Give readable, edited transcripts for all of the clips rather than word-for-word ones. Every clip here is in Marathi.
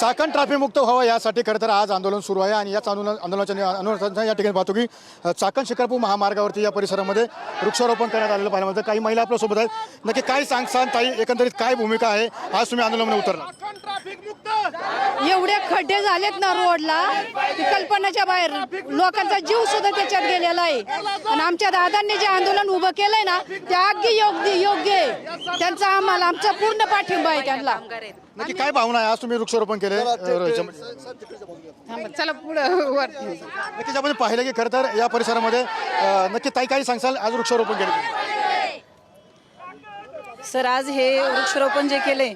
चाकण ट्रॅफिक मुक्त व्हावं यासाठी खरं तर आज आंदोलन सुरू आहे आणि याच आंदोलनाच्या या ठिकाणी पाहतो की चाकण शिकारपूर महामार्गावरती या परिसरामध्ये वृक्षारोपण करण्यात आलेलं पाहायला मिळतं। काही महिला आपल्यासोबत आहेत, नक्की काय सांगसान ताई, एकंदरीत काय भूमिका आहे आज तुम्ही आंदोलनामध्ये उतरला? एवढे खड्डे झालेत ना रोडला की कल्पनाच्या बाहेर, लोकांचा जीव सुद्धा त्याच्यात गेलेला आहे। आणि आमच्या दादांनी जे आंदोलन उभं केलंय ना ते अगदी योग्य आहे, त्यांचा आम्हाला आमचा पूर्ण पाठिंबा आहे त्यांना। नक्की काय भावना आहे आज तुम्ही वृक्षारोपण केले? चला पुढं वरती। नक्कीच आपण पाहिलं की खरं तर या परिसरामध्ये नक्की ताई काय सांगसाल आज वृक्षारोपण केलं? सर, आज हे वृक्षारोपण जे केले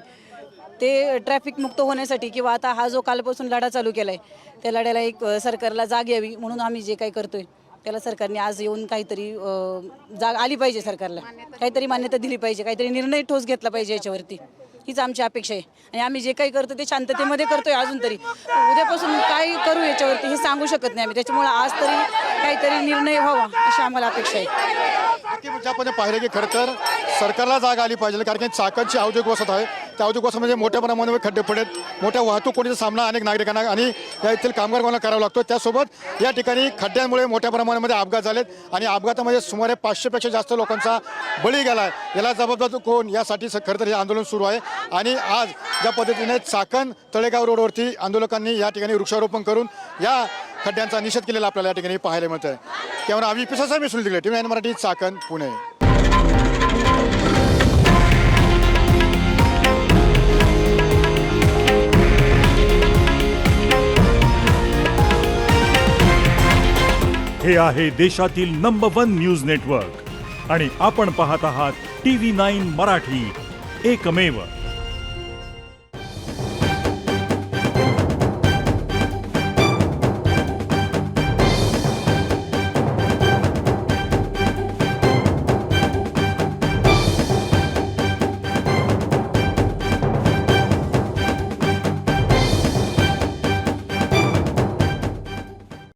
ते ट्रॅफिक मुक्त होण्यासाठी किंवा आता हा जो कालपासून लढा चालू केलाय त्या लढ्याला एक सरकारला जाग यावी म्हणून आम्ही जे काही करतोय त्याला सरकारने आज येऊन काहीतरी जाग आली पाहिजे, सरकारला काहीतरी मान्यता दिली पाहिजे, काहीतरी निर्णय ठोस घेतला पाहिजे याच्यावरती, हीच आमची अपेक्षा आहे। आणि आम्ही जे काही करतो ते शांततेमध्ये करतोय अजून तरी, उद्यापासून काय करू याच्यावरती हे सांगू शकत नाही आम्ही, त्याच्यामुळे आज तरी काहीतरी निर्णय व्हावा अशी आम्हाला अपेक्षा आहे। नक्की म्हणजे आपण पाहिलं की खरं तर सरकारला जाग आली पाहिजे, कारण की चाकणची औद्योगिक वसाहत आहे, त्या औद्योगिक वसाहतीमध्ये मोठ्या प्रमाणावर खड्डे पडत, मोठ्या वाहतूक कोंडीचा सामना अनेक नागरिकांना आणि या येथील कामगारांना करावा लागतो। त्यासोबत या ठिकाणी खड्ड्यांमुळे मोठ्या प्रमाणामध्ये अपघात झालेत आणि अपघातामध्ये सुमारे 500पेक्षा जास्त लोकांचा बळी गेला आहे। याला जबाबदार कोण यासाठी खरं तर हे आंदोलन सुरू आहे। आणि आज ज्या पद्धतीने चाकण तळेगाव रोडवरती आंदोलकांनी या ठिकाणी वृक्षारोपण करून या खड्ड्यांचा निषेध केलेला आपल्याला या ठिकाणी पाहायला मिळत आहे। कॅमेरा अभि पिसासा मी सुनील दिले, टीव्ही 9 मराठी, चाकण, पुणे। हे आहे देशातील नंबर 1 न्यूज नेटवर्क आणि आपण पाहत आहात TV9 मराठी, एकमेव।